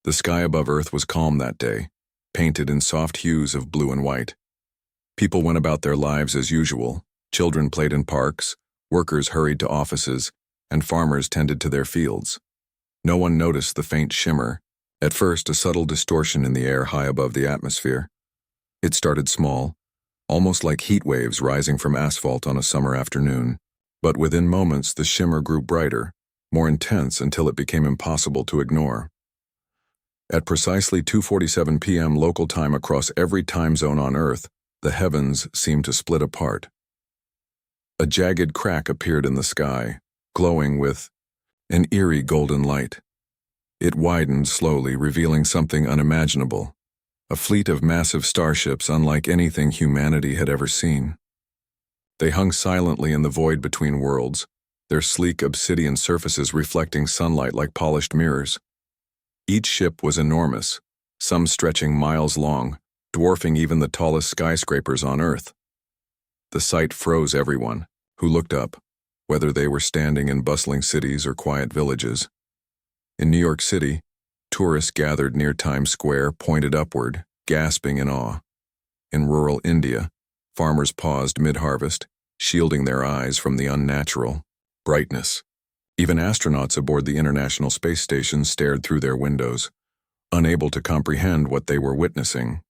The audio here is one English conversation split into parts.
The sky above Earth was calm that day, painted in soft hues of blue and white. People went about their lives as usual. Children played in parks, workers hurried to offices, and farmers tended to their fields. No one noticed the faint shimmer, at first a subtle distortion in the air high above the atmosphere. It started small, almost like heat waves rising from asphalt on a summer afternoon. But within moments the shimmer grew brighter, more intense until it became impossible to ignore. At precisely 2:47 p.m. local time across every time zone on Earth, the heavens seemed to split apart. A jagged crack appeared in the sky, glowing with an eerie golden light. It widened slowly, revealing something unimaginable, a fleet of massive starships unlike anything humanity had ever seen. They hung silently in the void between worlds, their sleek obsidian surfaces reflecting sunlight like polished mirrors. Each ship was enormous, some stretching miles long, dwarfing even the tallest skyscrapers on Earth. The sight froze everyone who looked up, whether they were standing in bustling cities or quiet villages. In New York City, tourists gathered near Times Square, pointed upward, gasping in awe. In rural India, farmers paused mid-harvest, shielding their eyes from the unnatural brightness. Even astronauts aboard the International Space Station stared through their windows, unable to comprehend what they were witnessing.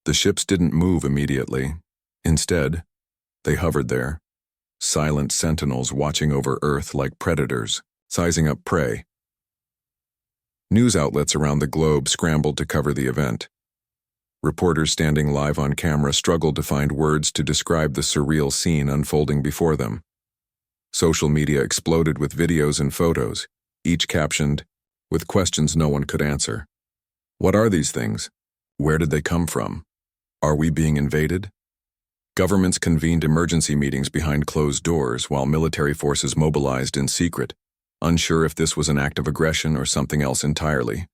The ships didn't move immediately. Instead, they hovered there, silent sentinels watching over Earth like predators, sizing up prey. News outlets around the globe scrambled to cover the event. Reporters standing live on camera struggled to find words to describe the surreal scene unfolding before them. Social media exploded with videos and photos, each captioned with questions no one could answer. What are these things? Where did they come from? Are we being invaded? Governments convened emergency meetings behind closed doors while military forces mobilized in secret, unsure if this was an act of aggression or something else entirely.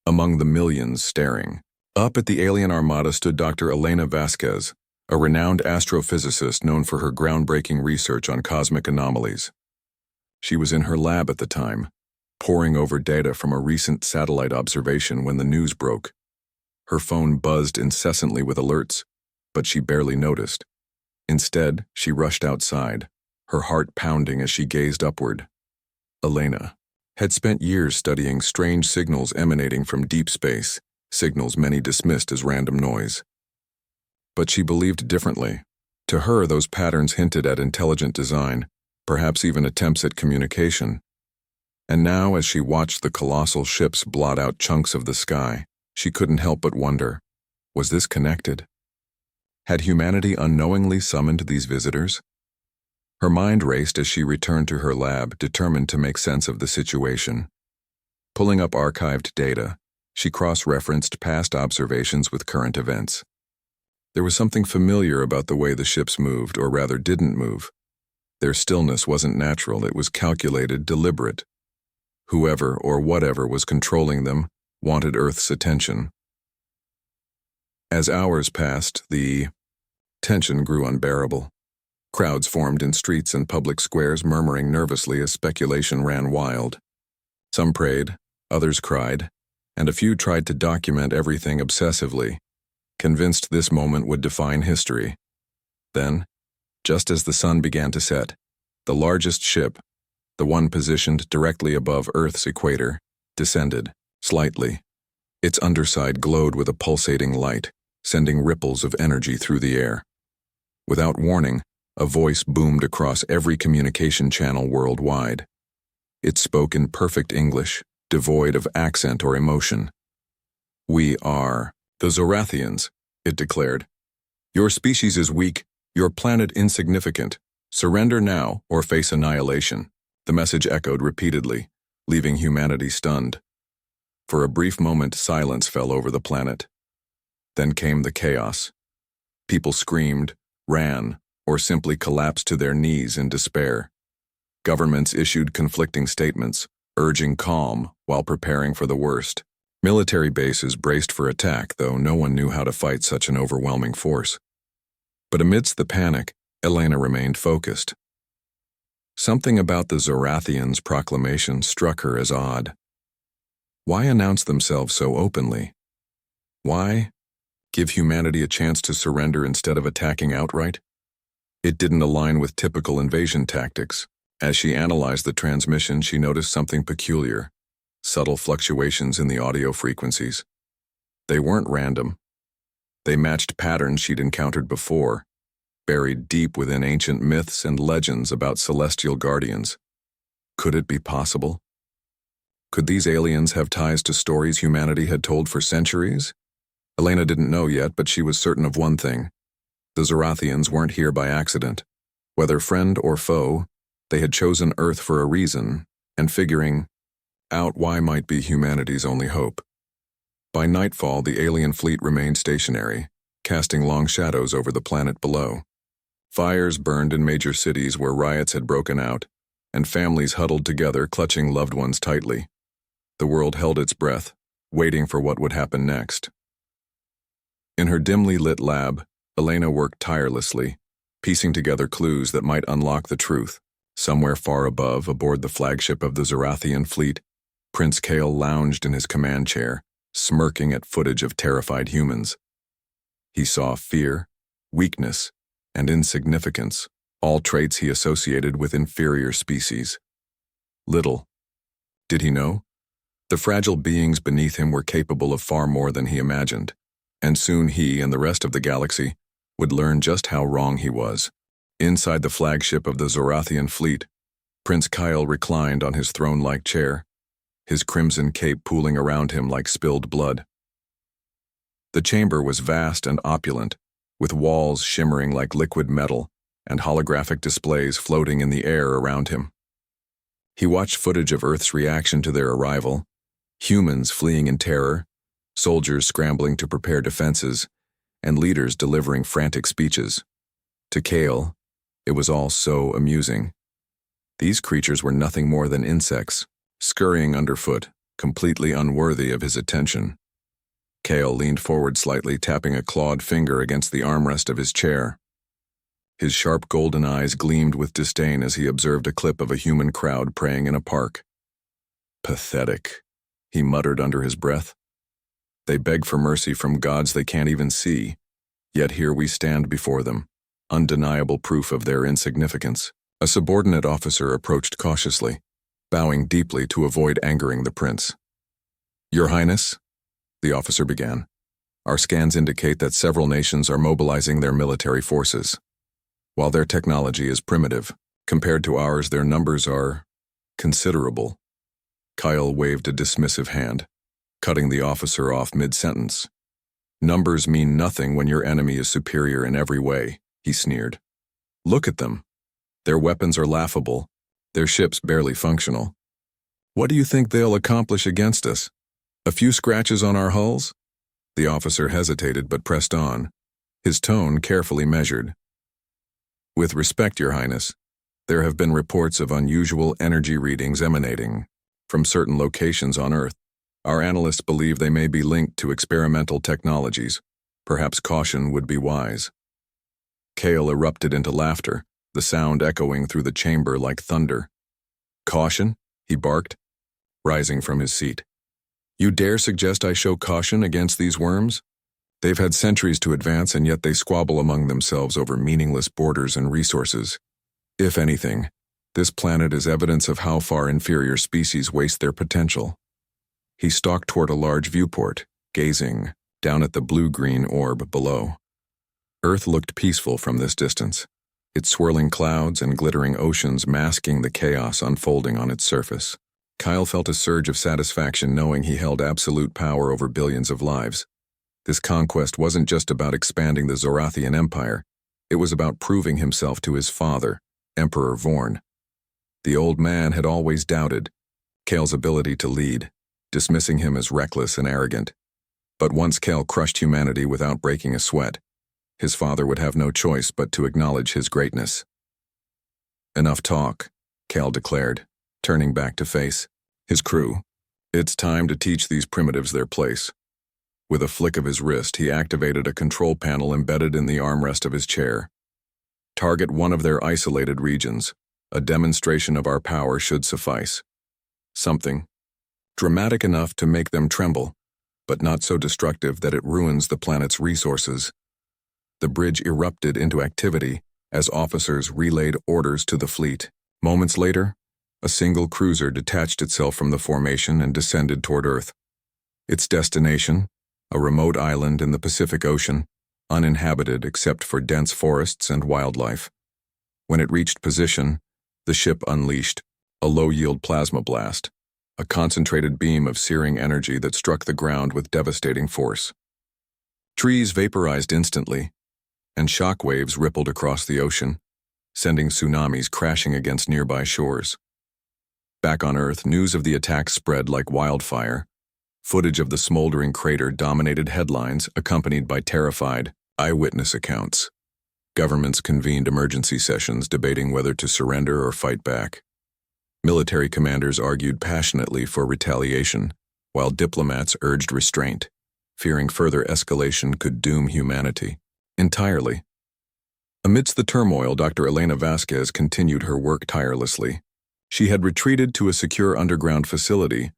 Among the millions staring, up at the alien armada stood Dr. Elena Vasquez, a renowned astrophysicist known for her groundbreaking research on cosmic anomalies. She was in her lab at the time, poring over data from a recent satellite observation when the news broke. Her phone buzzed incessantly with alerts, but she barely noticed. Instead, she rushed outside, her heart pounding as she gazed upward. Elena had spent years studying strange signals emanating from deep space, signals many dismissed as random noise. But she believed differently. To her, those patterns hinted at intelligent design, perhaps even attempts at communication. And now, as she watched the colossal ships blot out chunks of the sky, she couldn't help but wonder, was this connected? Had humanity unknowingly summoned these visitors? Her mind raced as she returned to her lab, determined to make sense of the situation. Pulling up archived data, she cross-referenced past observations with current events. There was something familiar about the way the ships moved, or rather didn't move. Their stillness wasn't natural, it was calculated, deliberate. Whoever or whatever was controlling them wanted Earth's attention. As hours passed, the tension grew unbearable. Crowds formed in streets and public squares, murmuring nervously as speculation ran wild. Some prayed, others cried, and a few tried to document everything obsessively, convinced this moment would define history. Then, just as the sun began to set, the largest ship, the one positioned directly above Earth's equator, descended, slightly. Its underside glowed with a pulsating light, sending ripples of energy through the air. Without warning, a voice boomed across every communication channel worldwide. It spoke in perfect English, devoid of accent or emotion. "We are the Zorathians," it declared. "Your species is weak, your planet insignificant. Surrender now or face annihilation." The message echoed repeatedly, leaving humanity stunned. For a brief moment, silence fell over the planet. Then came the chaos. People screamed, ran, or simply collapsed to their knees in despair. Governments issued conflicting statements, urging calm while preparing for the worst. Military bases braced for attack, though no one knew how to fight such an overwhelming force. But amidst the panic, Elena remained focused. Something about the Zorathians' proclamation struck her as odd. Why announce themselves so openly? Why give humanity a chance to surrender instead of attacking outright? It didn't align with typical invasion tactics. As she analyzed the transmission, she noticed something peculiar: subtle fluctuations in the audio frequencies. They weren't random. They matched patterns she'd encountered before, buried deep within ancient myths and legends about celestial guardians. Could it be possible? Could these aliens have ties to stories humanity had told for centuries? Elena didn't know yet, but she was certain of one thing. The Zorathians weren't here by accident. Whether friend or foe, they had chosen Earth for a reason, and figuring out why might be humanity's only hope. By nightfall, the alien fleet remained stationary, casting long shadows over the planet below. Fires burned in major cities where riots had broken out, and families huddled together, clutching loved ones tightly. The world held its breath, waiting for what would happen next. In her dimly lit lab, Elena worked tirelessly, piecing together clues that might unlock the truth. Somewhere far above, aboard the flagship of the Zorathian fleet, Prince Kale lounged in his command chair, smirking at footage of terrified humans. He saw fear, weakness, and insignificance, all traits he associated with inferior species. Little did he know, the fragile beings beneath him were capable of far more than he imagined, and soon he and the rest of the galaxy would learn just how wrong he was. Inside the flagship of the Zorathian fleet, Prince Kyle reclined on his throne-like chair, his crimson cape pooling around him like spilled blood. The chamber was vast and opulent, with walls shimmering like liquid metal and holographic displays floating in the air around him. He watched footage of Earth's reaction to their arrival, humans fleeing in terror, soldiers scrambling to prepare defenses, and leaders delivering frantic speeches. To Kale, it was all so amusing. These creatures were nothing more than insects, scurrying underfoot, completely unworthy of his attention. Kale leaned forward slightly, tapping a clawed finger against the armrest of his chair. His sharp golden eyes gleamed with disdain as he observed a clip of a human crowd praying in a park. Pathetic, he muttered under his breath. They beg for mercy from gods they can't even see, yet here we stand before them, undeniable proof of their insignificance. A subordinate officer approached cautiously, bowing deeply to avoid angering the prince. "Your Highness," the officer began, "our scans indicate that several nations are mobilizing their military forces. While their technology is primitive, compared to ours, their numbers are considerable." Kyle waved a dismissive hand, cutting the officer off mid-sentence. "Numbers mean nothing when your enemy is superior in every way," he sneered. "Look at them. Their weapons are laughable, their ships barely functional. What do you think they'll accomplish against us? A few scratches on our hulls?" The officer hesitated but pressed on, his tone carefully measured. "With respect, Your Highness, there have been reports of unusual energy readings emanating from certain locations on Earth. Our analysts believe they may be linked to experimental technologies. Perhaps caution would be wise." Kale erupted into laughter, the sound echoing through the chamber like thunder. "Caution?" he barked, rising from his seat. "You dare suggest I show caution against these worms? They've had centuries to advance, and yet they squabble among themselves over meaningless borders and resources. If anything, this planet is evidence of how far inferior species waste their potential." He stalked toward a large viewport, gazing down at the blue-green orb below. Earth looked peaceful from this distance, its swirling clouds and glittering oceans masking the chaos unfolding on its surface. Kyle felt a surge of satisfaction knowing he held absolute power over billions of lives. This conquest wasn't just about expanding the Zorathian Empire, it was about proving himself to his father, Emperor Vorn. The old man had always doubted Kale's ability to lead, dismissing him as reckless and arrogant. But once Kale crushed humanity without breaking a sweat, his father would have no choice but to acknowledge his greatness. "Enough talk," Kale declared, turning back to face his crew. "It's time to teach these primitives their place." With a flick of his wrist, he activated a control panel embedded in the armrest of his chair. "Target one of their isolated regions. A demonstration of our power should suffice." Something dramatic enough to make them tremble, but not so destructive that it ruins the planet's resources. The bridge erupted into activity as officers relayed orders to the fleet. Moments later, a single cruiser detached itself from the formation and descended toward Earth. Its destination, a remote island in the Pacific Ocean, uninhabited except for dense forests and wildlife. When it reached position, the ship unleashed a low-yield plasma blast, a concentrated beam of searing energy that struck the ground with devastating force. Trees vaporized instantly, and shock waves rippled across the ocean, sending tsunamis crashing against nearby shores. Back on Earth, news of the attack spread like wildfire. Footage of the smoldering crater dominated headlines, accompanied by terrified eyewitness accounts. Governments convened emergency sessions debating whether to surrender or fight back. Military commanders argued passionately for retaliation, while diplomats urged restraint, fearing further escalation could doom humanity entirely. Amidst the turmoil, Dr. Elena Vasquez continued her work tirelessly. She had retreated to a secure underground facility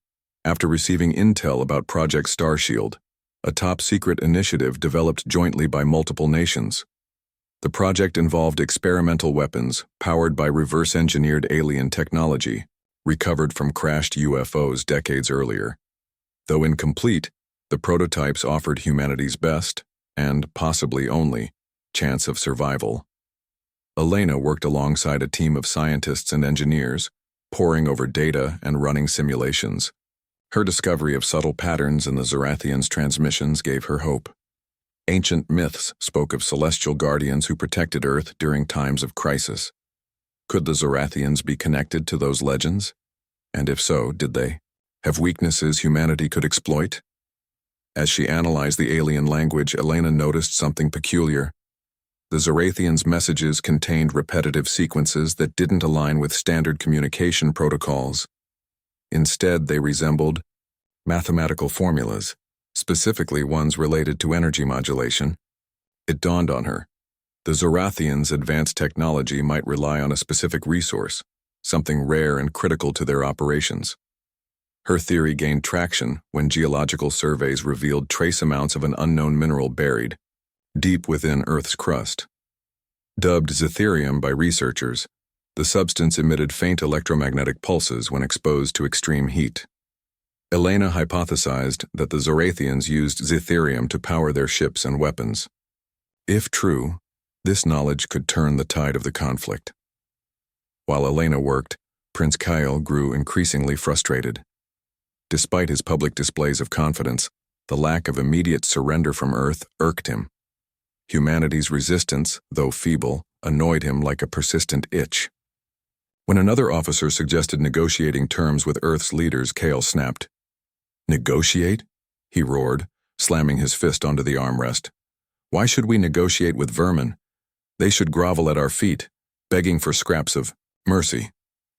after receiving intel about Project Starshield, a top-secret initiative developed jointly by multiple nations. The project involved experimental weapons powered by reverse-engineered alien technology, recovered from crashed UFOs decades earlier. Though incomplete, the prototypes offered humanity's best, and possibly only, chance of survival. Elena worked alongside a team of scientists and engineers, poring over data and running simulations. Her discovery of subtle patterns in the Zorathians' transmissions gave her hope. Ancient myths spoke of celestial guardians who protected Earth during times of crisis. Could the Zorathians be connected to those legends? And if so, did they have weaknesses humanity could exploit? As she analyzed the alien language, Elena noticed something peculiar. The Zorathians' messages contained repetitive sequences that didn't align with standard communication protocols. Instead, they resembled mathematical formulas, specifically ones related to energy modulation. It dawned on her. The Zorathians' advanced technology might rely on a specific resource, something rare and critical to their operations. Her theory gained traction when geological surveys revealed trace amounts of an unknown mineral buried deep within Earth's crust. Dubbed zitherium by researchers, the substance emitted faint electromagnetic pulses when exposed to extreme heat. Elena hypothesized that the Zorathians used zitherium to power their ships and weapons. If true, this knowledge could turn the tide of the conflict. While Elena worked, Prince Kyle grew increasingly frustrated. Despite his public displays of confidence, the lack of immediate surrender from Earth irked him. Humanity's resistance, though feeble, annoyed him like a persistent itch. When another officer suggested negotiating terms with Earth's leaders, Kyle snapped. "Negotiate?" he roared, slamming his fist onto the armrest. "Why should we negotiate with vermin? They should grovel at our feet, begging for scraps of mercy.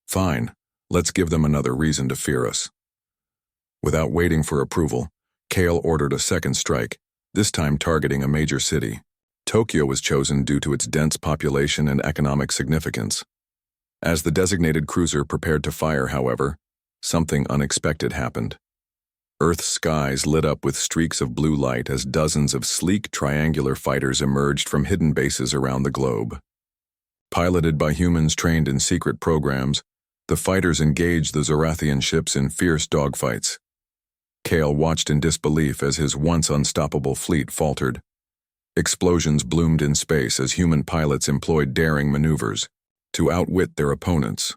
Fine, let's give them another reason to fear us." Without waiting for approval, Kale ordered a second strike, this time targeting a major city. Tokyo was chosen due to its dense population and economic significance. As the designated cruiser prepared to fire, however, something unexpected happened. Earth's skies lit up with streaks of blue light as dozens of sleek triangular fighters emerged from hidden bases around the globe. Piloted by humans trained in secret programs, the fighters engaged the Zorathian ships in fierce dogfights. Kale watched in disbelief as his once unstoppable fleet faltered. Explosions bloomed in space as human pilots employed daring maneuvers to outwit their opponents.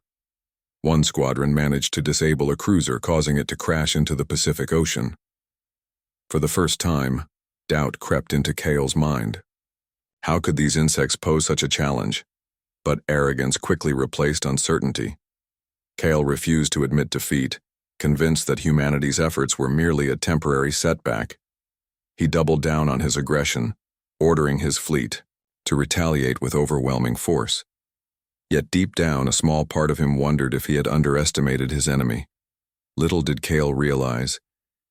One squadron managed to disable a cruiser, causing it to crash into the Pacific Ocean. For the first time, doubt crept into Kale's mind. How could these insects pose such a challenge? But arrogance quickly replaced uncertainty. Kale refused to admit defeat, convinced that humanity's efforts were merely a temporary setback. He doubled down on his aggression, ordering his fleet to retaliate with overwhelming force. Yet deep down, a small part of him wondered if he had underestimated his enemy. Little did Kale realize,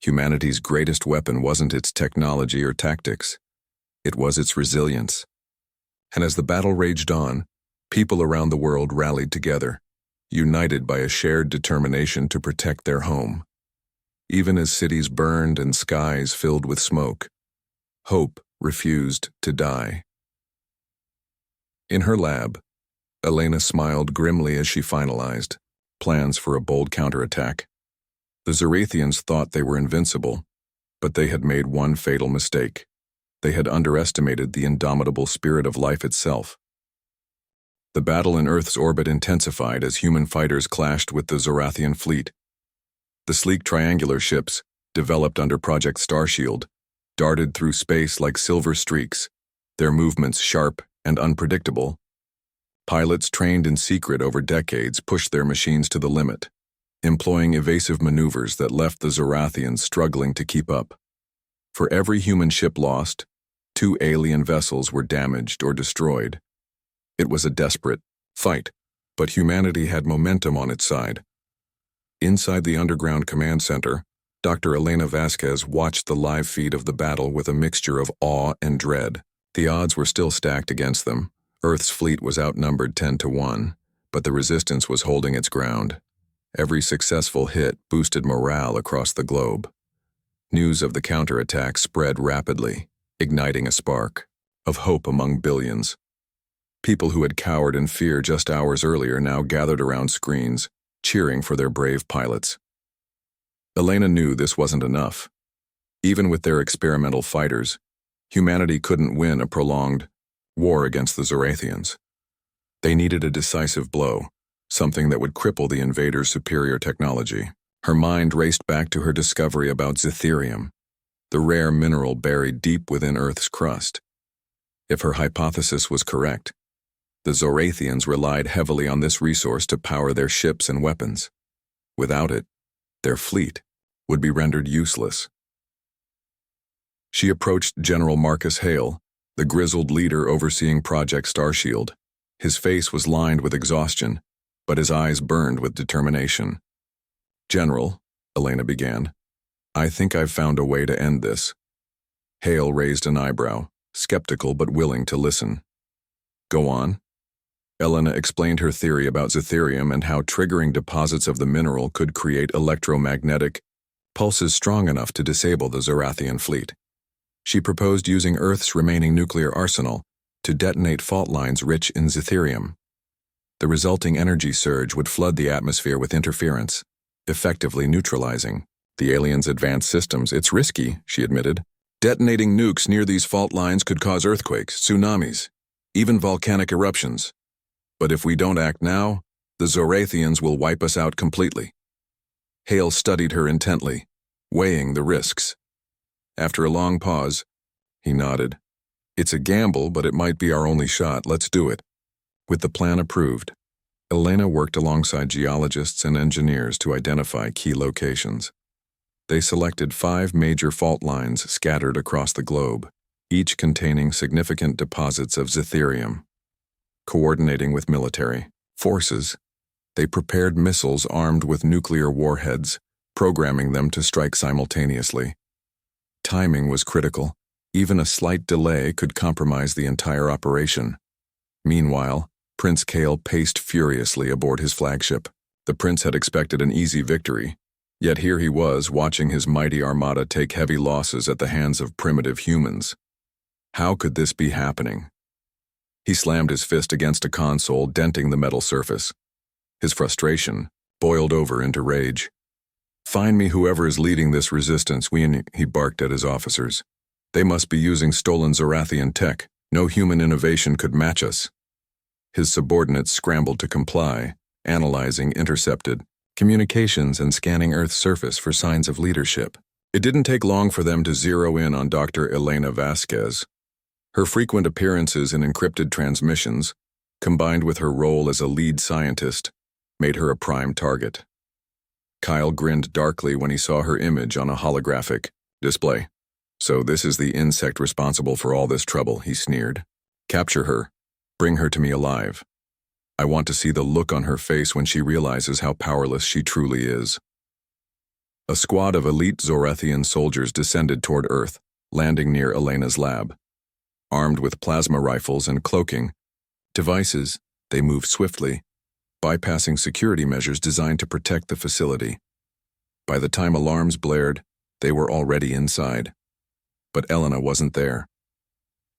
humanity's greatest weapon wasn't its technology or tactics. It was its resilience. And as the battle raged on, people around the world rallied together, united by a shared determination to protect their home. even as cities burned and skies filled with smoke. Hope refused to die. In her lab, Elena smiled grimly as she finalized plans for a bold counterattack. The Zorathians thought they were invincible, but they had made one fatal mistake. They had underestimated the indomitable spirit of life itself. The battle in Earth's orbit intensified as human fighters clashed with the Zorathian fleet. The sleek triangular ships, developed under Project Starshield, darted through space like silver streaks, their movements sharp and unpredictable. Pilots trained in secret over decades pushed their machines to the limit, employing evasive maneuvers that left the Zorathians struggling to keep up. For every human ship lost, 2 alien vessels were damaged or destroyed. It was a desperate fight, but humanity had momentum on its side. Inside the underground command center, Dr. Elena Vasquez watched the live feed of the battle with a mixture of awe and dread. The odds were still stacked against them. Earth's fleet was outnumbered 10-1, but the resistance was holding its ground. Every successful hit boosted morale across the globe. News of the counterattack spread rapidly, igniting a spark of hope among billions. People who had cowered in fear just hours earlier now gathered around screens, cheering for their brave pilots. Elena knew this wasn't enough. Even with their experimental fighters, humanity couldn't win a prolonged war against the Zorathians. They needed a decisive blow, something that would cripple the invaders' superior technology. Her mind raced back to her discovery about zitherium, the rare mineral buried deep within Earth's crust. If her hypothesis was correct, the Zorathians relied heavily on this resource to power their ships and weapons. Without it, their fleet would be rendered useless. She approached General Marcus Hale, the grizzled leader overseeing Project Starshield. His face was lined with exhaustion, but his eyes burned with determination. "General," Elena began, "I think I've found a way to end this." Hale raised an eyebrow, skeptical but willing to listen. "Go on." Elena explained her theory about zitherium and how triggering deposits of the mineral could create electromagnetic pulses strong enough to disable the Zorathian fleet. She proposed using Earth's remaining nuclear arsenal to detonate fault lines rich in zitherium. The resulting energy surge would flood the atmosphere with interference, effectively neutralizing the aliens' advanced systems. "It's risky," she admitted. "Detonating nukes near these fault lines could cause earthquakes, tsunamis, even volcanic eruptions. But if we don't act now, the Zorathians will wipe us out completely." Hale studied her intently, weighing the risks. After a long pause, he nodded. "It's a gamble, but it might be our only shot. Let's do it." With the plan approved, Elena worked alongside geologists and engineers to identify key locations. They selected 5 major fault lines scattered across the globe, each containing significant deposits of zitherium. Coordinating with military forces, they prepared missiles armed with nuclear warheads, programming them to strike simultaneously. Timing was critical. Even a slight delay could compromise the entire operation. Meanwhile, Prince Kale paced furiously aboard his flagship. The prince had expected an easy victory, yet here he was watching his mighty armada take heavy losses at the hands of primitive humans. How could this be happening? He slammed his fist against a console, denting the metal surface. His frustration boiled over into rage. "Find me whoever is leading this resistance," he barked at his officers. "They must be using stolen Zorathian tech. No human innovation could match us." His subordinates scrambled to comply, analyzing intercepted communications and scanning Earth's surface for signs of leadership. It didn't take long for them to zero in on Dr. Elena Vasquez. Her frequent appearances in encrypted transmissions, combined with her role as a lead scientist, made her a prime target. Kyle grinned darkly when he saw her image on a holographic display. "So this is the insect responsible for all this trouble," he sneered. "Capture her. Bring her to me alive. I want to see the look on her face when she realizes how powerless she truly is." A squad of elite Zorathian soldiers descended toward Earth, landing near Elena's lab. Armed with plasma rifles and cloaking devices, they moved swiftly, bypassing security measures designed to protect the facility. By the time alarms blared, they were already inside. But Elena wasn't there.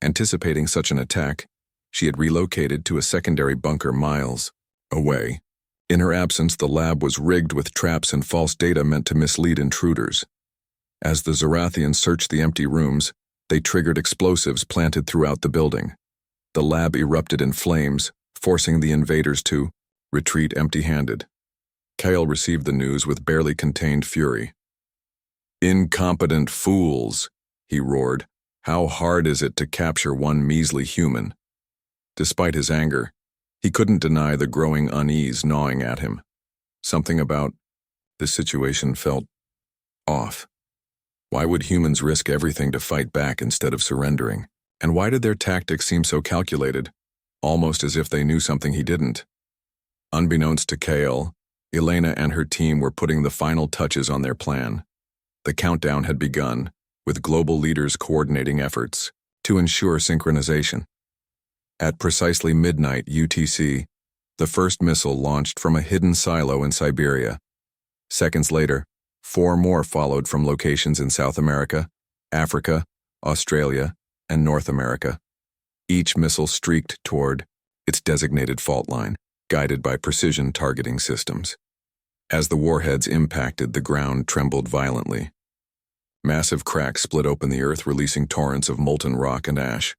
Anticipating such an attack, she had relocated to a secondary bunker miles away. In her absence, the lab was rigged with traps and false data meant to mislead intruders. As the Zorathians searched the empty rooms, they triggered explosives planted throughout the building. The lab erupted in flames, forcing the invaders to retreat empty-handed. Kale received the news with barely contained fury. "Incompetent fools," he roared. "How hard is it to capture one measly human?" Despite his anger, he couldn't deny the growing unease gnawing at him. Something about this situation felt off. Why would humans risk everything to fight back instead of surrendering? And why did their tactics seem so calculated, almost as if they knew something he didn't? Unbeknownst to Kale, Elena and her team were putting the final touches on their plan. The countdown had begun, with global leaders coordinating efforts to ensure synchronization. At precisely midnight UTC, the first missile launched from a hidden silo in Siberia. Seconds later, 4 more followed from locations in South America, Africa, Australia, and North America. Each missile streaked toward its designated fault line, guided by precision targeting systems. As the warheads impacted, the ground trembled violently. Massive cracks split open the earth, releasing torrents of molten rock and ash.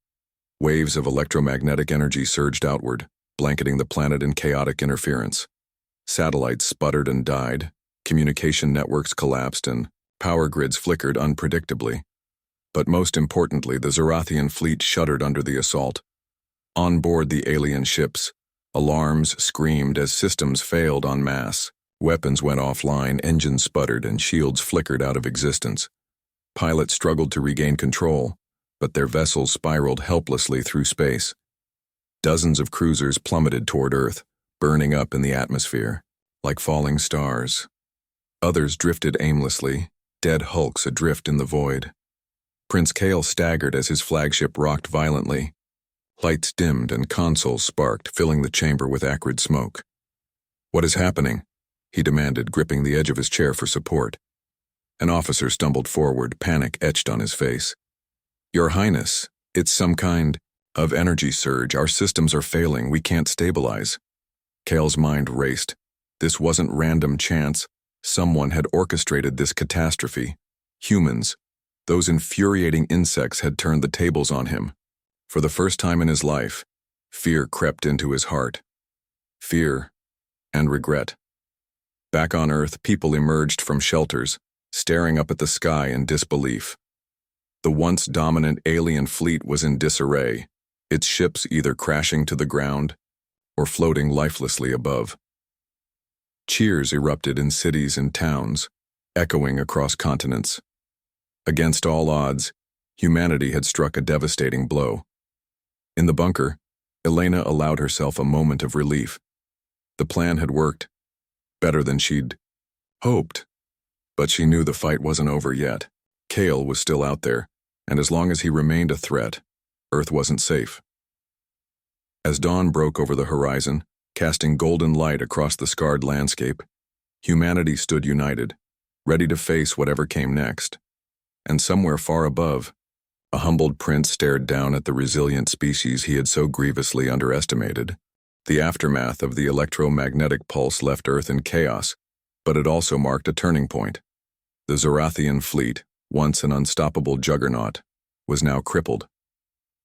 Waves of electromagnetic energy surged outward, blanketing the planet in chaotic interference. Satellites sputtered and died, communication networks collapsed, and power grids flickered unpredictably. But most importantly, the Zorathian fleet shuddered under the assault. On board the alien ships, alarms screamed as systems failed en masse. Weapons went offline, engines sputtered, and shields flickered out of existence. Pilots struggled to regain control, but their vessels spiraled helplessly through space. Dozens of cruisers plummeted toward Earth, burning up in the atmosphere, like falling stars. Others drifted aimlessly, dead hulks adrift in the void. Prince Kale staggered as his flagship rocked violently. Lights dimmed and consoles sparked, filling the chamber with acrid smoke. "What is happening?" he demanded, gripping the edge of his chair for support. An officer stumbled forward, panic etched on his face. "Your Highness, it's some kind of energy surge. Our systems are failing. We can't stabilize." Kale's mind raced. This wasn't random chance. Someone had orchestrated this catastrophe. Humans, those infuriating insects, had turned the tables on him. For the first time in his life, fear crept into his heart. Fear and regret. Back on Earth, people emerged from shelters, staring up at the sky in disbelief. The once dominant alien fleet was in disarray, its ships either crashing to the ground or floating lifelessly above. Cheers erupted in cities and towns, echoing across continents. Against all odds, humanity had struck a devastating blow. In the bunker, Elena allowed herself a moment of relief. The plan had worked, better than she'd hoped. But she knew the fight wasn't over yet. Kale was still out there, and as long as he remained a threat, Earth wasn't safe. As dawn broke over the horizon, casting golden light across the scarred landscape, humanity stood united, ready to face whatever came next. And somewhere far above, a humbled prince stared down at the resilient species he had so grievously underestimated. The aftermath of the electromagnetic pulse left Earth in chaos, but it also marked a turning point. The Zorathian fleet, once an unstoppable juggernaut, was now crippled.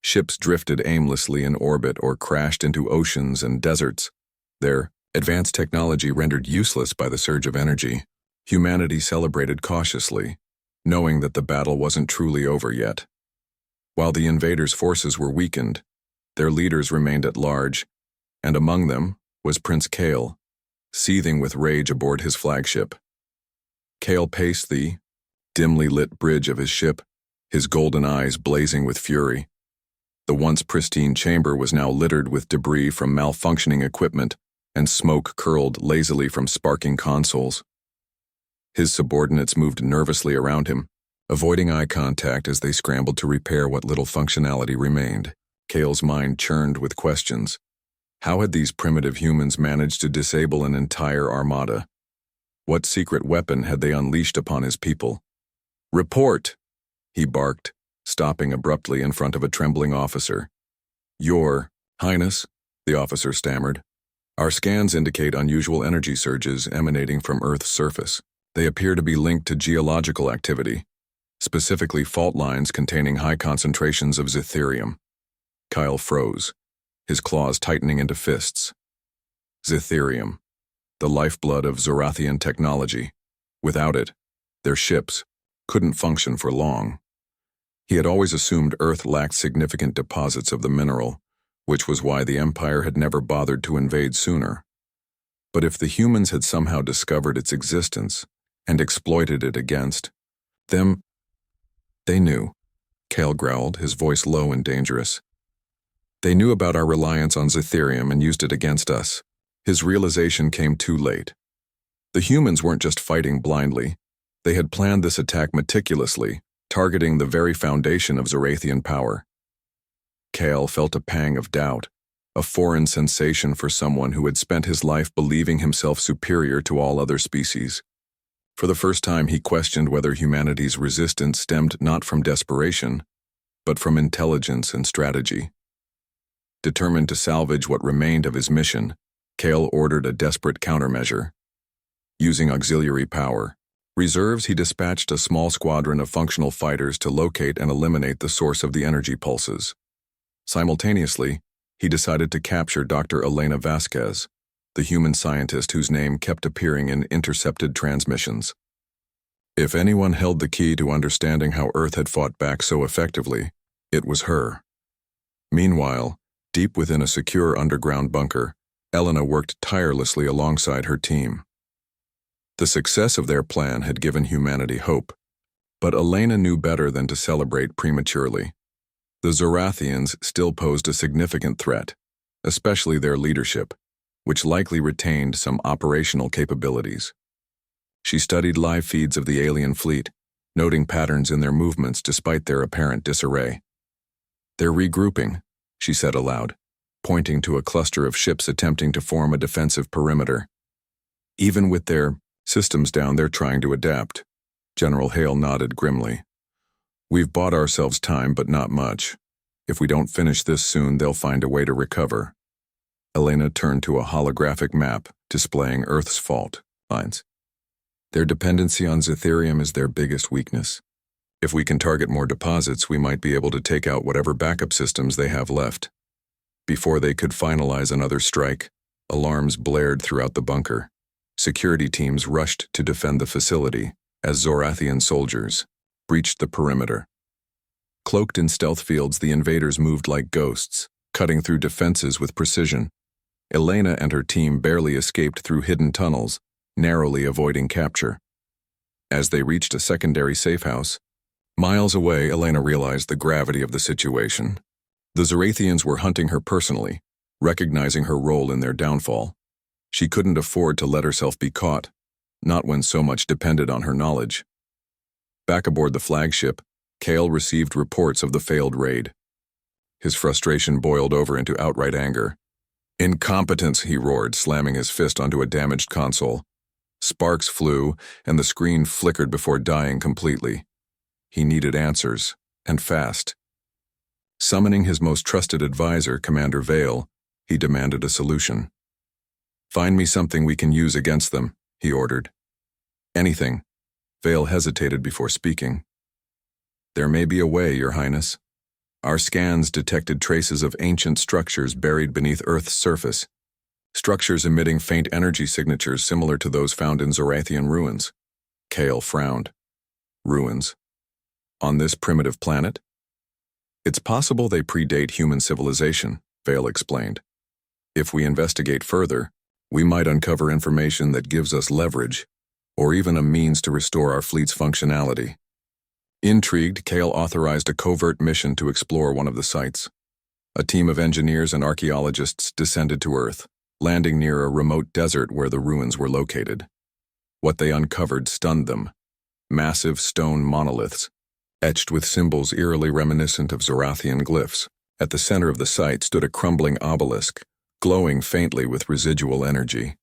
Ships drifted aimlessly in orbit or crashed into oceans and deserts, their advanced technology rendered useless by the surge of energy. Humanity celebrated cautiously, knowing that the battle wasn't truly over yet. While the invaders' forces were weakened, their leaders remained at large, and among them was Prince Kale, seething with rage aboard his flagship. Kale paced the dimly lit bridge of his ship, his golden eyes blazing with fury. The once pristine chamber was now littered with debris from malfunctioning equipment, and smoke curled lazily from sparking consoles. His subordinates moved nervously around him, avoiding eye contact as they scrambled to repair what little functionality remained. Kale's mind churned with questions. How had these primitive humans managed to disable an entire armada? What secret weapon had they unleashed upon his people? "Report!" he barked, stopping abruptly in front of a trembling officer. "Your Highness," the officer stammered. "Our scans indicate unusual energy surges emanating from Earth's surface. They appear to be linked to geological activity, specifically fault lines containing high concentrations of zitherium." Kyle froze, his claws tightening into fists. Zitherium, the lifeblood of Zorathian technology. Without it, their ships couldn't function for long. He had always assumed Earth lacked significant deposits of the mineral, which was why the Empire had never bothered to invade sooner. But if the humans had somehow discovered its existence and exploited it against them, they knew. Kale growled, his voice low and dangerous. They knew about our reliance on zitherium and used it against us. His realization came too late. The humans weren't just fighting blindly. They had planned this attack meticulously, targeting the very foundation of Zorathian power. Kale felt a pang of doubt, a foreign sensation for someone who had spent his life believing himself superior to all other species. For the first time, he questioned whether humanity's resistance stemmed not from desperation, but from intelligence and strategy. Determined to salvage what remained of his mission, Kale ordered a desperate countermeasure. Using auxiliary power, reserves, he dispatched a small squadron of functional fighters to locate and eliminate the source of the energy pulses. Simultaneously, he decided to capture Dr. Elena Vasquez, the human scientist whose name kept appearing in intercepted transmissions. If anyone held the key to understanding how Earth had fought back so effectively, it was her. Meanwhile, deep within a secure underground bunker, Elena worked tirelessly alongside her team. The success of their plan had given humanity hope, but Elena knew better than to celebrate prematurely. The Zorathians still posed a significant threat, especially their leadership, which likely retained some operational capabilities. She studied live feeds of the alien fleet, noting patterns in their movements despite their apparent disarray. "They're regrouping," she said aloud, pointing to a cluster of ships attempting to form a defensive perimeter. "Even with their systems down, they're trying to adapt." General Hale nodded grimly. "We've bought ourselves time, but not much. If we don't finish this soon, they'll find a way to recover." Elena turned to a holographic map displaying Earth's fault lines. "Their dependency on zitherium is their biggest weakness. If we can target more deposits, we might be able to take out whatever backup systems they have left." Before they could finalize another strike, alarms blared throughout the bunker. Security teams rushed to defend the facility as Zorathian soldiers breached the perimeter. Cloaked in stealth fields, the invaders moved like ghosts, cutting through defenses with precision. Elena and her team barely escaped through hidden tunnels, narrowly avoiding capture. As they reached a secondary safe house, miles away, Elena realized the gravity of the situation. The Zorathians were hunting her personally, recognizing her role in their downfall. She couldn't afford to let herself be caught, not when so much depended on her knowledge. Back aboard the flagship, Kale received reports of the failed raid. His frustration boiled over into outright anger. "Incompetence," he roared, slamming his fist onto a damaged console. Sparks flew, and the screen flickered before dying completely. He needed answers, and fast. Summoning his most trusted advisor, Commander Vale, he demanded a solution. "Find me something we can use against them," he ordered. "Anything." Vale hesitated before speaking. "There may be a way, Your Highness. Our scans detected traces of ancient structures buried beneath Earth's surface, structures emitting faint energy signatures similar to those found in Zorathian ruins." Kale frowned. "Ruins? On this primitive planet?" "It's possible they predate human civilization," Vale explained. "If we investigate further, we might uncover information that gives us leverage, or even a means to restore our fleet's functionality." Intrigued, Kale authorized a covert mission to explore one of the sites. A team of engineers and archaeologists descended to Earth, landing near a remote desert where the ruins were located. What they uncovered stunned them. Massive stone monoliths, etched with symbols eerily reminiscent of Zorathian glyphs. At the center of the site stood a crumbling obelisk, glowing faintly with residual energy.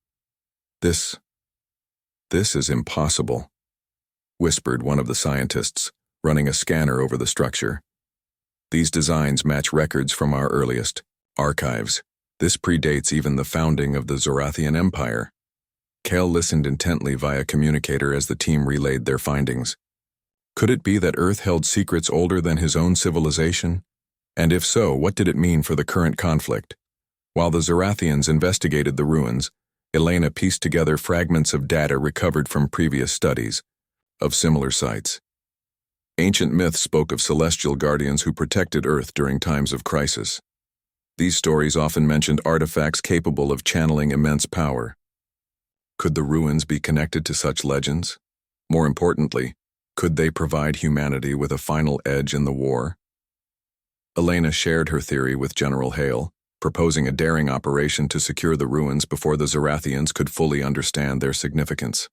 This "This is impossible," whispered one of the scientists, running a scanner over the structure. "These designs match records from our earliest archives. This predates even the founding of the Zorathian Empire." Kale listened intently via communicator as the team relayed their findings. Could it be that Earth held secrets older than his own civilization? And if so, what did it mean for the current conflict? While the Zorathians investigated the ruins, Elena pieced together fragments of data recovered from previous studies of similar sites. Ancient myths spoke of celestial guardians who protected Earth during times of crisis. These stories often mentioned artifacts capable of channeling immense power. Could the ruins be connected to such legends? More importantly, could they provide humanity with a final edge in the war? Elena shared her theory with General Hale, proposing a daring operation to secure the ruins before the Zorathians could fully understand their significance.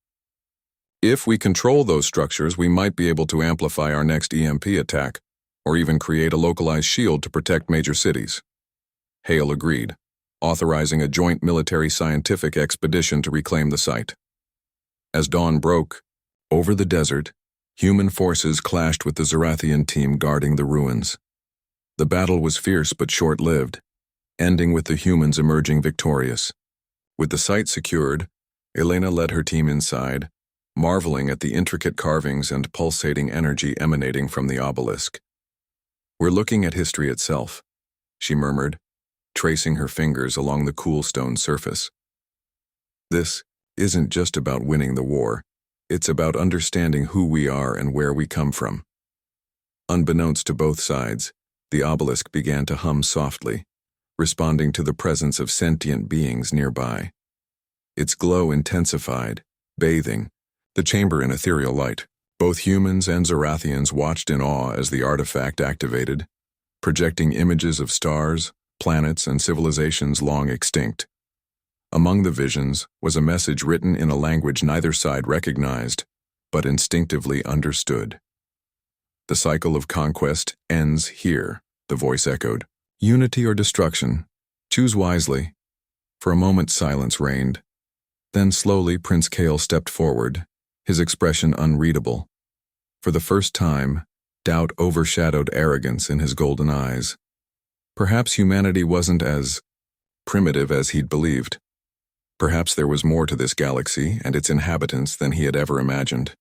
"If we control those structures, we might be able to amplify our next EMP attack, or even create a localized shield to protect major cities." Hale agreed, authorizing a joint military-scientific expedition to reclaim the site. As dawn broke, over the desert, human forces clashed with the Zorathian team guarding the ruins. The battle was fierce but short-lived, ending with the humans emerging victorious. With the site secured, Elena led her team inside, marveling at the intricate carvings and pulsating energy emanating from the obelisk. "We're looking at history itself," she murmured, tracing her fingers along the cool stone surface. "This isn't just about winning the war. It's about understanding who we are and where we come from." Unbeknownst to both sides, the obelisk began to hum softly, responding to the presence of sentient beings nearby. Its glow intensified, bathing the chamber in ethereal light. Both humans and Zorathians watched in awe as the artifact activated, projecting images of stars, planets, and civilizations long extinct. Among the visions was a message written in a language neither side recognized, but instinctively understood. "The cycle of conquest ends here," the voice echoed. "Unity or destruction. Choose wisely." For a moment silence reigned. Then slowly Prince Kale stepped forward, his expression unreadable. For the first time, doubt overshadowed arrogance in his golden eyes. Perhaps humanity wasn't as primitive as he'd believed. Perhaps there was more to this galaxy and its inhabitants than he had ever imagined.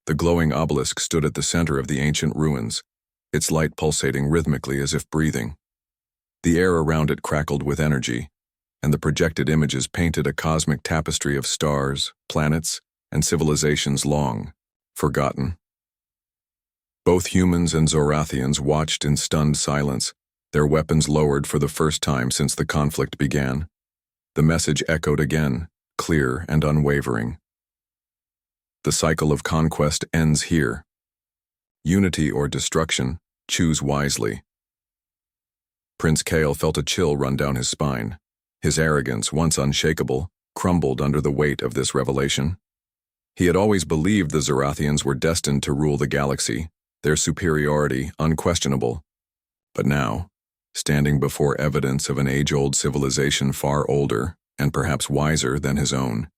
The glowing obelisk stood at the center of the ancient ruins, its light pulsating rhythmically as if breathing. The air around it crackled with energy, and the projected images painted a cosmic tapestry of stars, planets, and civilizations long forgotten. Both humans and Zorathians watched in stunned silence, their weapons lowered for the first time since the conflict began. The message echoed again, clear and unwavering. "The cycle of conquest ends here. Unity or destruction, choose wisely." Prince Kale felt a chill run down his spine. His arrogance, once unshakable, crumbled under the weight of this revelation. He had always believed the Zorathians were destined to rule the galaxy, their superiority unquestionable. But now, standing before evidence of an age-old civilization far older and perhaps wiser than his own,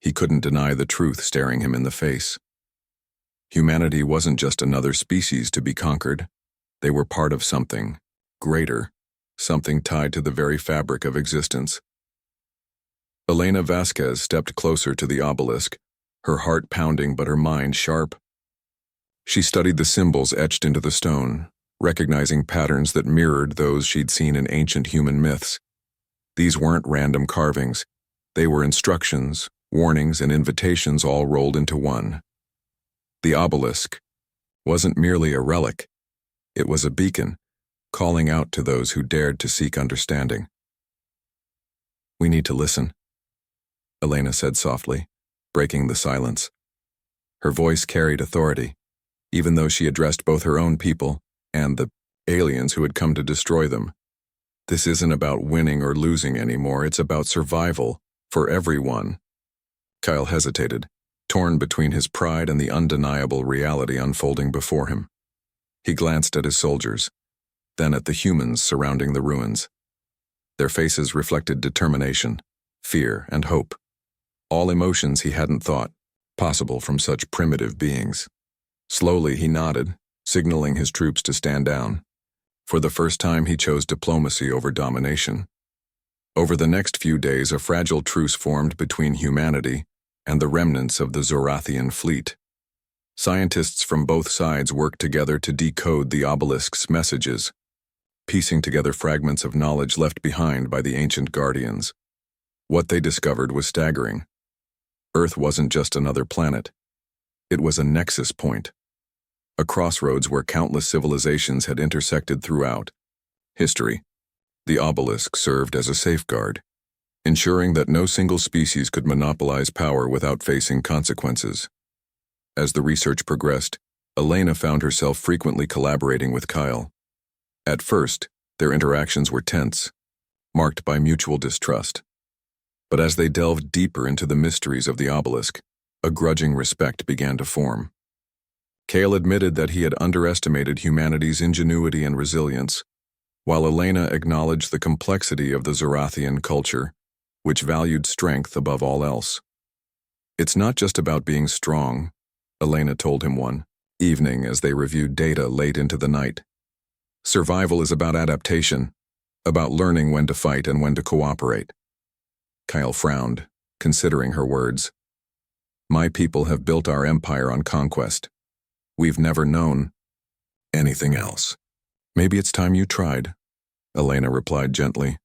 he couldn't deny the truth staring him in the face. Humanity wasn't just another species to be conquered. They were part of something greater, something tied to the very fabric of existence. Elena Vasquez stepped closer to the obelisk, her heart pounding but her mind sharp. She studied the symbols etched into the stone, recognizing patterns that mirrored those she'd seen in ancient human myths. These weren't random carvings. They were instructions, warnings, and invitations all rolled into one. The obelisk wasn't merely a relic. It was a beacon, calling out to those who dared to seek understanding. "We need to listen," Elena said softly, breaking the silence. Her voice carried authority, even though she addressed both her own people and the aliens who had come to destroy them. "This isn't about winning or losing anymore, it's about survival, for everyone." Kyle hesitated, torn between his pride and the undeniable reality unfolding before him. He glanced at his soldiers, then at the humans surrounding the ruins. Their faces reflected determination, fear, and hope, all emotions he hadn't thought possible from such primitive beings. Slowly he nodded, signaling his troops to stand down. For the first time he chose diplomacy over domination. Over the next few days a fragile truce formed between humanity and the remnants of the Zorathian fleet. Scientists from both sides worked together to decode the obelisk's messages, piecing together fragments of knowledge left behind by the ancient guardians. What they discovered was staggering. Earth wasn't just another planet. It was a nexus point, a crossroads where countless civilizations had intersected throughout history. The obelisk served as a safeguard, ensuring that no single species could monopolize power without facing consequences. As the research progressed, Elena found herself frequently collaborating with Kyle. At first, their interactions were tense, marked by mutual distrust. But as they delved deeper into the mysteries of the obelisk, a grudging respect began to form. Kyle admitted that he had underestimated humanity's ingenuity and resilience, while Elena acknowledged the complexity of the Zorathian culture, which valued strength above all else. "It's not just about being strong," Elena told him one evening as they reviewed data late into the night. "Survival is about adaptation, about learning when to fight and when to cooperate." Kyle frowned, considering her words. "My people have built our empire on conquest. We've never known anything else." "Maybe it's time you tried," Elena replied gently.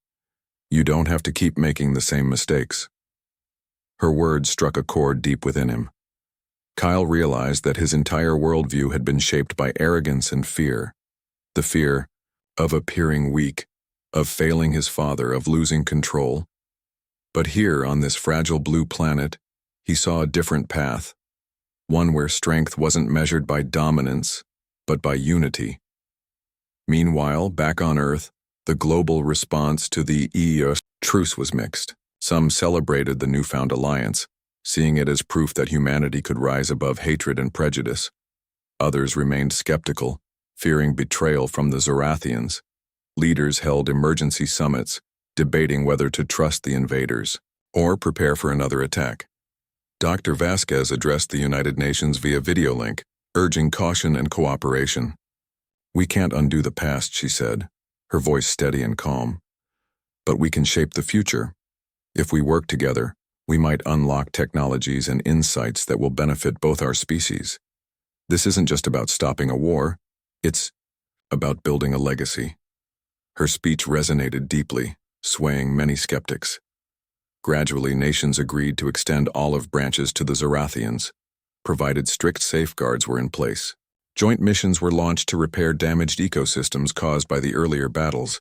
"You don't have to keep making the same mistakes." Her words struck a chord deep within him. Kyle realized that his entire worldview had been shaped by arrogance and fear. The fear of appearing weak, of failing his father, of losing control. But here, on this fragile blue planet, he saw a different path, one where strength wasn't measured by dominance, but by unity. Meanwhile, back on Earth, the global response to the EOS truce was mixed. Some celebrated the newfound alliance, seeing it as proof that humanity could rise above hatred and prejudice. Others remained skeptical, fearing betrayal from the Zorathians. Leaders held emergency summits, debating whether to trust the invaders or prepare for another attack. Dr. Vasquez addressed the United Nations via video link, urging caution and cooperation. "We can't undo the past," she said, her voice steady and calm. "But we can shape the future. If we work together, we might unlock technologies and insights that will benefit both our species. This isn't just about stopping a war, it's about building a legacy." Her speech resonated deeply, swaying many skeptics. Gradually, nations agreed to extend olive branches to the Zorathians, provided strict safeguards were in place. Joint missions were launched to repair damaged ecosystems caused by the earlier battles,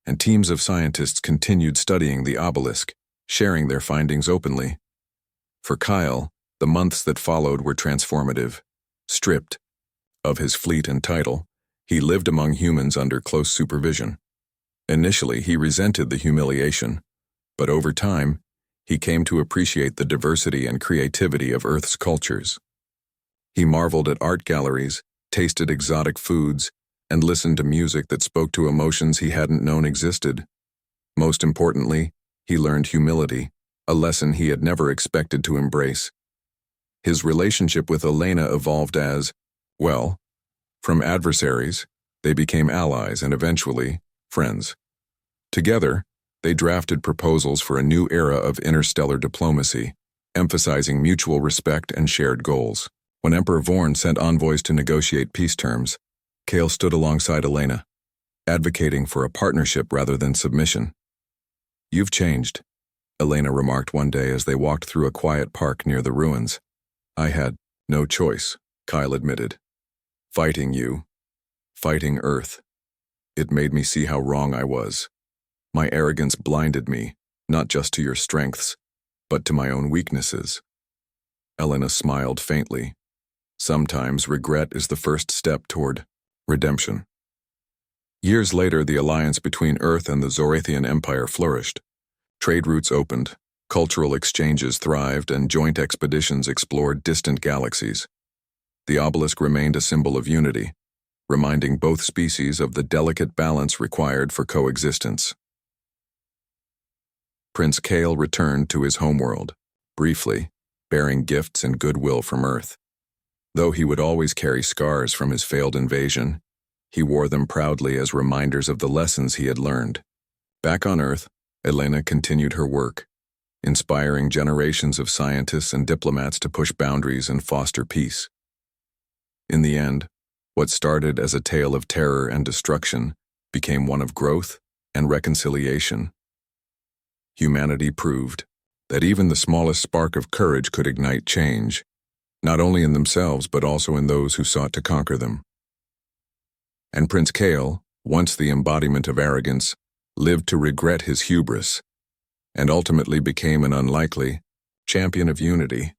and teams of scientists continued studying the obelisk, sharing their findings openly. For Kyle, the months that followed were transformative. Stripped of his fleet and title, he lived among humans under close supervision. Initially, he resented the humiliation, but over time, he came to appreciate the diversity and creativity of Earth's cultures. He marveled at art galleries, tasted exotic foods, and listened to music that spoke to emotions he hadn't known existed. Most importantly, he learned humility, a lesson he had never expected to embrace. His relationship with Elena evolved as, well, from adversaries, they became allies and eventually, friends. Together, they drafted proposals for a new era of interstellar diplomacy, emphasizing mutual respect and shared goals. When Emperor Vorn sent envoys to negotiate peace terms, Kale stood alongside Elena, advocating for a partnership rather than submission. "You've changed," Elena remarked one day as they walked through a quiet park near the ruins. "I had no choice," Kyle admitted. "Fighting you, fighting Earth. It made me see how wrong I was. My arrogance blinded me, not just to your strengths, but to my own weaknesses." Elena smiled faintly. Sometimes regret is the first step toward redemption. Years later, the alliance between Earth and the Zorathian Empire flourished. Trade routes opened, cultural exchanges thrived, and joint expeditions explored distant galaxies. The obelisk remained a symbol of unity, reminding both species of the delicate balance required for coexistence. Prince Kale returned to his homeworld. Briefly, bearing gifts and goodwill from Earth. Though he would always carry scars from his failed invasion, he wore them proudly as reminders of the lessons he had learned. Back on Earth, Elena continued her work, inspiring generations of scientists and diplomats to push boundaries and foster peace. In the end, what started as a tale of terror and destruction became one of growth and reconciliation. Humanity proved that even the smallest spark of courage could ignite change, not only in themselves but also in those who sought to conquer them. And Prince Kael, once the embodiment of arrogance, lived to regret his hubris, and ultimately became an unlikely champion of unity.